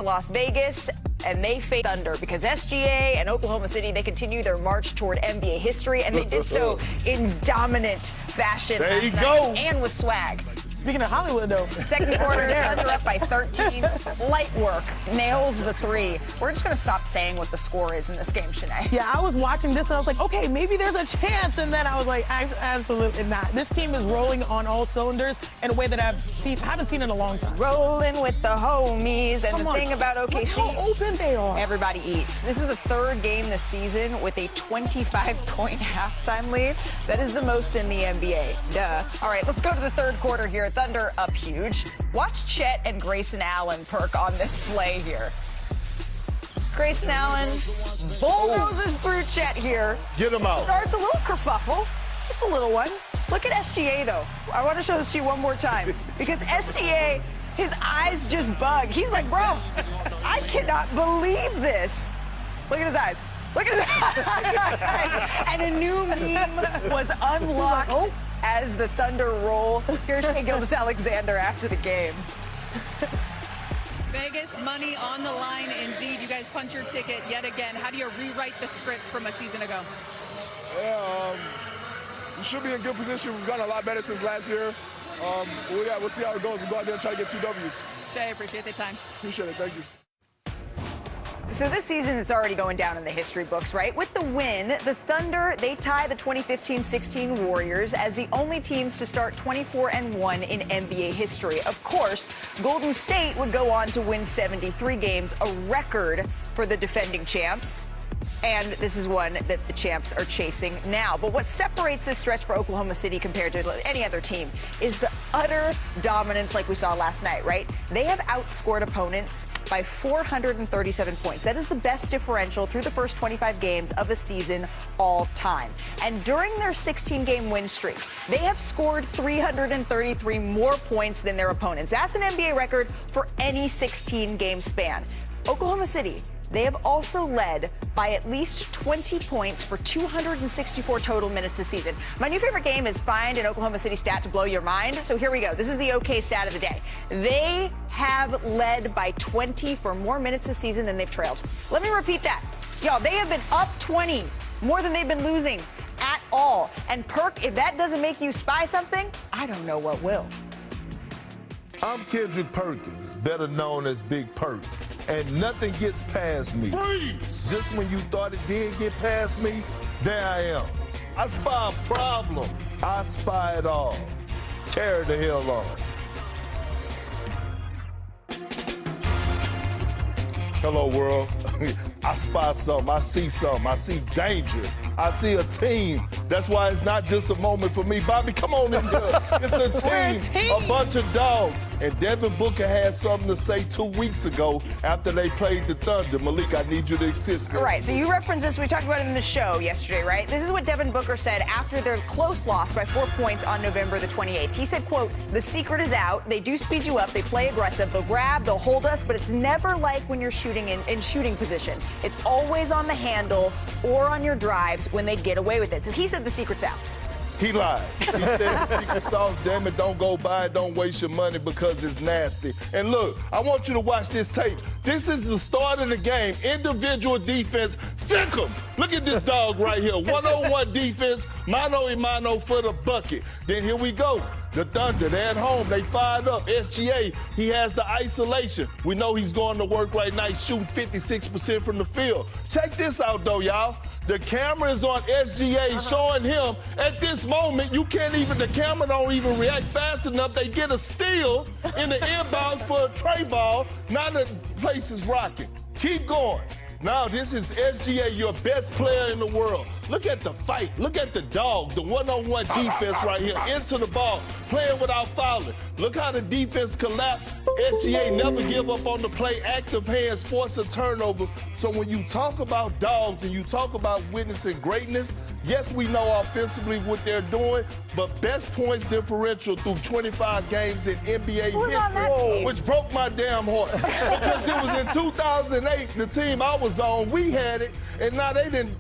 Las Vegas, and they face Thunder because SGA and Oklahoma City, they continue their march toward NBA history, and they did so in dominant fashion. There you go. And with swag. Speaking of Hollywood, though. Second quarter, Thunder up by 13. Light work. Nails the three. We're just going to stop saying what the score is in this game, Shanae. Yeah, I was watching this, and I was like, okay, maybe there's a chance. And then I was like, absolutely not. This team is rolling on all cylinders in a way that haven't seen in a long time. Rolling with the homies. And the thing about OKC, look how open they are. Everybody eats. This is the third game this season with a 25-point halftime lead. That is the most in the NBA. Duh. All right, let's go to the third quarter here. Thunder up huge. Watch Chet and Grayson Allen perk on this play here. Grayson Allen bulldozes through Chet here. Get him out. Starts a little kerfuffle, just a little one. Look at SGA though. I want to show this to you one more time because SGA, his eyes just bug. He's like, bro, I cannot believe this. Look at his eyes. Look at his eyes. And a new meme was unlocked as the Thunder roll. Here's Shai Gilgeous-Alexander after the game. Vegas money on the line indeed. You guys punch your ticket yet again. How do you rewrite the script from a season ago? Yeah, we should be in good position. We've gotten a lot better since last year. We'll see how it goes. We'll go out there and try to get 2 W's. Shai, I appreciate the time. Appreciate it. Thank you. So this season, it's already going down in the history books, right? With the win, the Thunder, they tie the 2015-16 Warriors as the only teams to start 24-1 in NBA history. Of course, Golden State would go on to win 73 games, a record for the defending champs. And this is one that the champs are chasing now. But what separates this stretch for Oklahoma City compared to any other team is the utter dominance like we saw last night, right? They have outscored opponents by 437 points. That is the best differential through the first 25 games of a season all time. And during their 16-game win streak, they have scored 333 more points than their opponents. That's an NBA record for any 16-game span. Oklahoma City, they have also led by at least 20 points for 264 total minutes this season. My new favorite game is find an Oklahoma City stat to blow your mind. So here we go. This is the OK stat of the day. They have led by 20 for more minutes this season than they've trailed. Let me repeat that. Y'all, they have been up 20 more than they've been losing at all. And Perk, if that doesn't make you spy something, I don't know what will. I'm Kendrick Perkins, better known as Big Perk, and nothing gets past me. Freeze! Just when you thought it did get past me, there I am. I spy a problem. I spy it all. Tear the hell on. Hello, world. I spy something. I see something. I see danger. I see a team. That's why it's not just a moment for me. Bobby, come on in here. It's a team. A bunch of dogs. And Devin Booker had something to say 2 weeks ago after they played the Thunder. Malik, I need you to assist me. All right, so you referenced this. We talked about it in the show yesterday, right? This is what Devin Booker said after their close loss by 4 points on November the 28th. He said, quote, "The secret is out. They do speed you up. They play aggressive. They'll grab. They'll hold us. But it's never like when you're shooting in shooting position. It's always on the handle or on your drives when they get away with it." So he said the secret's out. He lied. He said the secret sauce, damn it, don't go buy it, don't waste your money because it's nasty. And look, I want you to watch this tape. This is the start of the game. Individual defense, stick 'em. Look at this dog right here. One-on-one defense, mano-a-mano for the bucket. Then here we go. The Thunder, they're at home. They fired up. SGA, he has the isolation. We know he's going to work right now. He's shooting 56% from the field. Check this out, though, y'all. The camera is on SGA showing him at this moment, the camera don't even react fast enough. They get a steal in the inbounds for a tray ball. Now the place is rocking. Keep going. Now this is SGA, your best player in the world. Look at the fight. Look at the dog, the one-on-one defense right here. Into the ball, playing without fouling. Look how the defense collapsed. SGA never give up on the play. Active hands, force a turnover. So when you talk about dogs and you talk about witnessing greatness, yes, we know offensively what they're doing, but best points differential through 25 games in NBA history, which broke my damn heart. Because it was in 2008, the team I was on, we had it, and now they didn't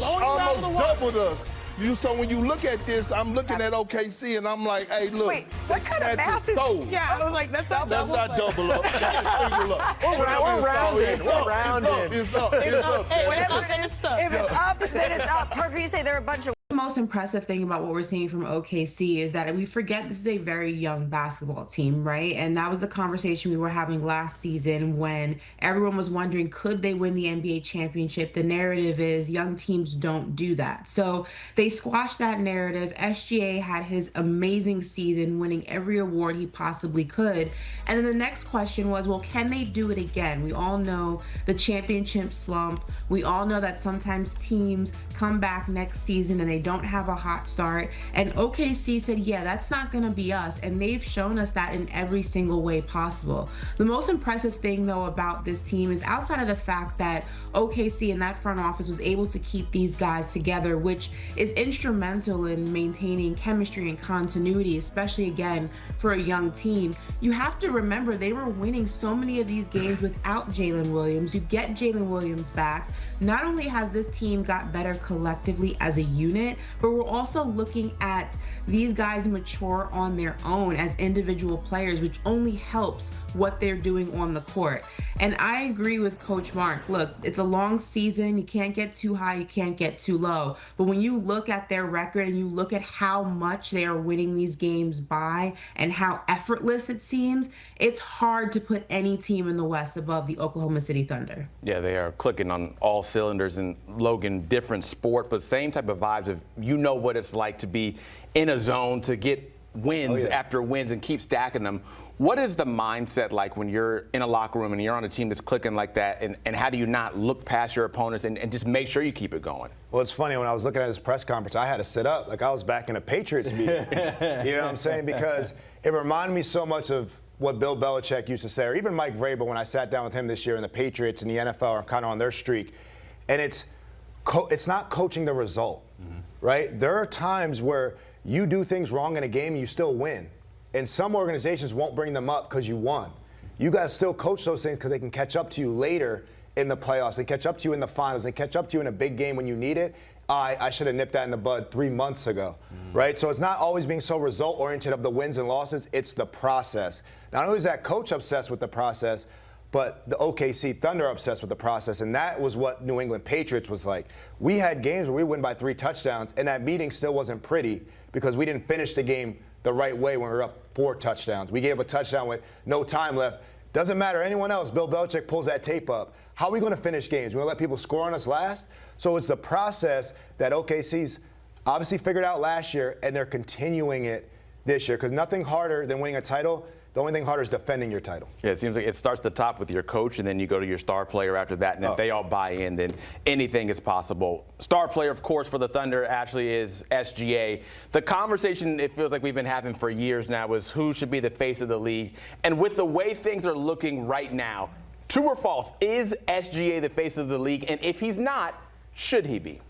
almost doubled us. So when you look at this, I'm looking at OKC and I'm like, hey, look, Wait, what kind of snatch math his is- soul. Yeah, I was like, that's not That's double, not double up. That's single up. We're rounding. It's We're up. rounding. It's up. It's up. Hey, It's whatever up. it is, stuff. If it's up, then it's up. Perk, you say there are a bunch of The most impressive thing about what we're seeing from OKC is that we forget this is a very young basketball team, right? And that was the conversation we were having last season when everyone was wondering, could they win the NBA championship? The narrative is young teams don't do that. So they squashed that narrative. SGA had his amazing season, winning every award he possibly could. And then the next question was, well, can they do it again? We all know the championship slump. We all know that sometimes teams come back next season and they don't have a hot start. And OKC said, yeah, that's not going to be us. And they've shown us that in every single way possible. The most impressive thing, though, about this team is outside of the fact that OKC and that front office was able to keep these guys together, which is instrumental in maintaining chemistry and continuity, especially, again, for a young team. You have to remember they were winning so many of these games without Jalen Williams. You get Jalen Williams back. Not only has this team got better collectively as a unit, but we're also looking at these guys mature on their own as individual players, which only helps what they're doing on the court. And I agree with Coach Mark. Look, it's a long season. You can't get too high, you can't get too low. But when you look at their record and you look at how much they are winning these games by and how effortless it seems, it's hard to put any team in the West above the Oklahoma City Thunder. Yeah, they are clicking on all cylinders. And Logan, different sport, but same type of vibes of, you know what it's like to be in a zone, to get wins after wins and keep stacking them. What is the mindset like when you're in a locker room and you're on a team that's clicking like that, and how do you not look past your opponents and just make sure you keep it going? Well, it's funny, when I was looking at this press conference, I had to sit up like I was back in a Patriots meeting. You know what I'm saying? Because it reminded me so much of what Bill Belichick used to say, or even Mike Vrabel when I sat down with him this year, and the Patriots and the NFL are kind of on their streak. And it's not coaching the result, right? There are times where you do things wrong in a game and you still win. And some organizations won't bring them up because you won. You guys still coach those things because they can catch up to you later in the playoffs. They catch up to you in the finals. They catch up to you in a big game when you need it. I should have nipped that in the bud 3 months ago, right? So it's not always being so result-oriented of the wins and losses. It's the process. Not only is that coach obsessed with the process, but the OKC Thunder are obsessed with the process. And that was what New England Patriots was like. We had games where we win by 3 touchdowns, and that meeting still wasn't pretty because we didn't finish the game the right way when we were up 4 touchdowns. We gave a touchdown with no time left. Doesn't matter anyone else. Bill Belichick pulls that tape up. How are we going to finish games? We're going to let people score on us last? So it's the process that OKC's obviously figured out last year, and they're continuing it this year, because nothing harder than winning a title. The only thing harder is defending your title. Yeah, it seems like it starts at the top with your coach, and then you go to your star player after that. And if they all buy in, then anything is possible. Star player, of course, for the Thunder actually is SGA. The conversation it feels like we've been having for years now is who should be the face of the league. And with the way things are looking right now, true or false, is SGA the face of the league? And if he's not, should he be?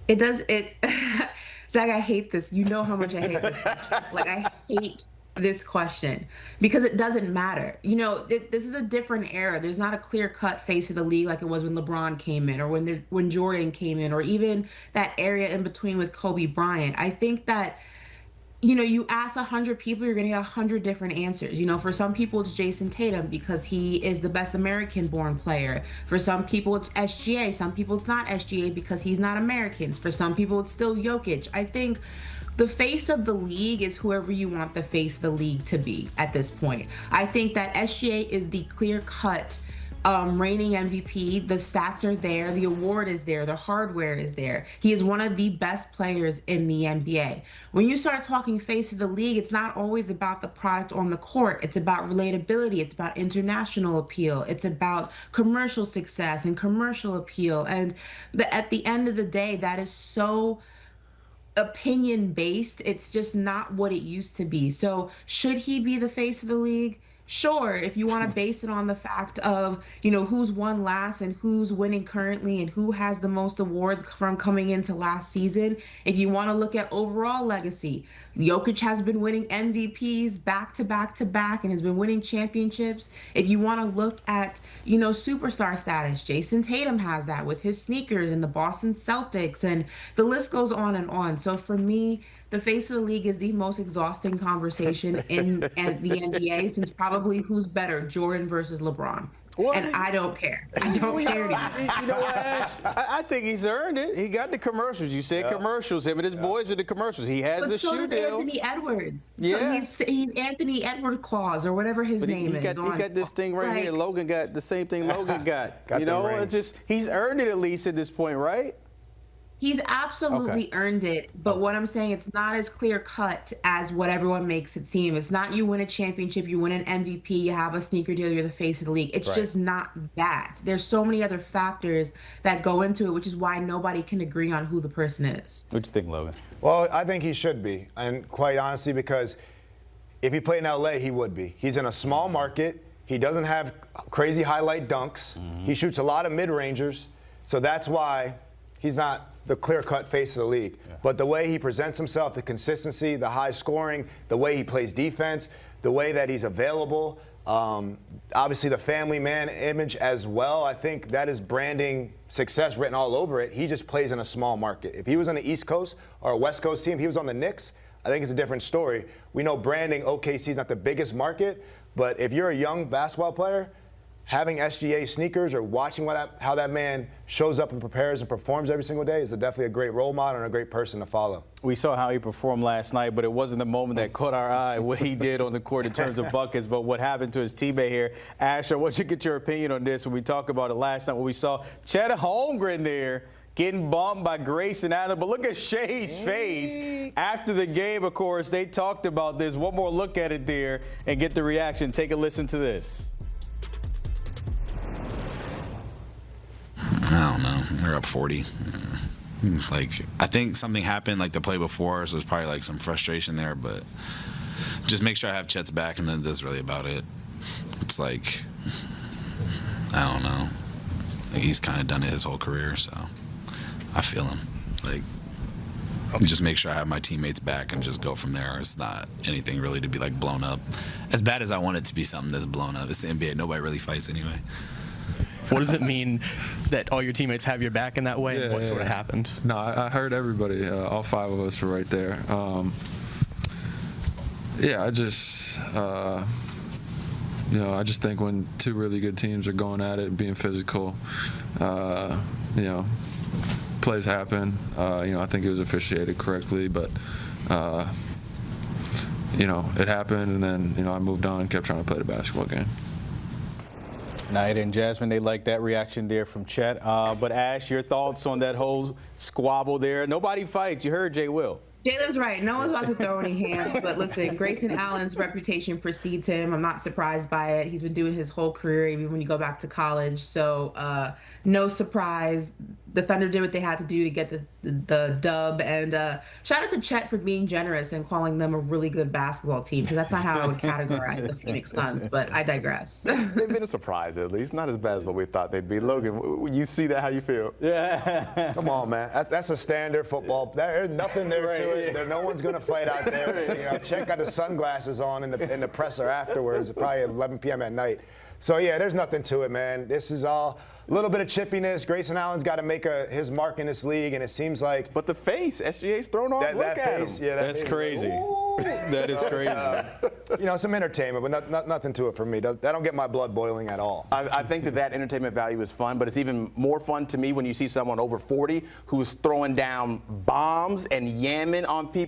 Zach, I hate this. You know how much I hate this question. Like, I hate this question because it doesn't matter. You know, this is a different era. There's not a clear-cut face of the league like it was when LeBron came in, or when Jordan came in, or even that area in between with Kobe Bryant. I think that, you know, you ask 100 people, you're going to get 100 different answers. You know, for some people, it's Jason Tatum because he is the best American-born player. For some people, it's SGA. Some people, it's not SGA because he's not American. For some people, it's still Jokic. I think the face of the league is whoever you want the face of the league to be at this point. I think that SGA is the clear-cut reigning MVP. The stats are there. The award is there. The hardware is there. He is one of the best players in the NBA. When you start talking face of the league, it's not always about the product on the court. It's about relatability. It's about international appeal. It's about commercial success and commercial appeal. And at the end of the day, that is so opinion based. It's just not what it used to be. So should he be the face of the league? Sure, if you want to base it on the fact of, who's won last and who's winning currently and who has the most awards from coming into last season. If you want to look at overall legacy, Jokic has been winning MVPs back to back to back and has been winning championships. If you want to look at, superstar status, Jason Tatum has that with his sneakers and the Boston Celtics, and the list goes on and on. So for me, the face of the league is the most exhausting conversation in the NBA since probably who's better, Jordan versus LeBron. What? And I don't care. I don't care anymore. You know what, Ash? I think he's earned it. He got the commercials. You said commercials. Him and his boys are the commercials. He has the shoe deal. Anthony Edwards. Yeah. So he's Anthony Edward Claus or whatever his name is. He got this thing right here. Logan got the same thing Logan got. He's earned it at least at this point, right? He's absolutely earned it, but what I'm saying, it's not as clear cut as what everyone makes it seem. It's not you win a championship, you win an MVP, you have a sneaker deal, you're the face of the league. It's just not that. There's so many other factors that go into it, which is why nobody can agree on who the person is. What do you think, Logan? Well, I think he should be, and quite honestly, because if he played in LA, he would be. He's in a small market. He doesn't have crazy highlight dunks. He shoots a lot of mid-rangers, so that's why he's not the clear-cut face of the league. But the way he presents himself, the consistency, the high scoring, the way he plays defense, the way that he's available, obviously the family man image as well, I think that is branding success written all over it. He just plays in a small market. If he was on the East Coast or a West Coast team, he was on the Knicks, I think it's a different story. We know branding, OKC is not the biggest market, but if you're a young basketball player, having SGA sneakers or watching how that man shows up and prepares and performs every single day is definitely a great role model and a great person to follow. We saw how he performed last night, but it wasn't the moment that caught our eye, what he did on the court in terms of buckets, but what happened to his teammate here. Asher, I want you to get your opinion on this when we talk about it last night when we saw Chet Holmgren there getting bumped by Grayson Allen. But look at Shai's face after the game, of course. They talked about this. One more look at it there and get the reaction. Take a listen to this. I don't know. They're up 40. I think something happened like the play before, so there's probably like some frustration there, but just make sure I have Chet's back, and then that's really about it. It's like, I don't know. He's kind of done it his whole career, so I feel him. Just make sure I have my teammates back and just go from there. It's not anything really to be blown up. As bad as I want it to be something that's blown up. It's the NBA. Nobody really fights anyway. What does it mean that all your teammates have your back in that way? And what sort of happened? No, I heard everybody. All five of us were right there. I just, I just think when two really good teams are going at it and being physical, plays happen. I think it was officiated correctly, but, it happened, and then, I moved on, kept trying to play the basketball game. Knight and Jasmine, they like that reaction there from Chet. But Ash, your thoughts on that whole squabble there? Nobody fights. You heard Jay Will. Jalen's right. No one's about to throw any hands. But listen, Grayson Allen's reputation precedes him. I'm not surprised by it. He's been doing his whole career, even when you go back to college. So no surprise. The Thunder did what they had to do to get the dub. And shout out to Chet for being generous and calling them a really good basketball team, because that's not how I would categorize the Phoenix Suns. But I digress. They've been a surprise, at least. Not as bad as what we thought they'd be. Logan, you see that? How you feel? Yeah. Come on, man. That's a standard football. There's nothing there to it. No one's going to fight out there. Chet got his sunglasses on in the presser afterwards, probably at 11 p.m. at night. So, yeah, there's nothing to it, man. This is all a little bit of chippiness. Grayson Allen's got to make his mark in this league, and it seems like. But the face, SGA's thrown on. Look at face, him. yeah, that's crazy. That is crazy. Some entertainment, but nothing to it for me. That don't get my blood boiling at all. I think that entertainment value is fun, but it's even more fun to me when you see someone over 40 who's throwing down bombs and yamming on people.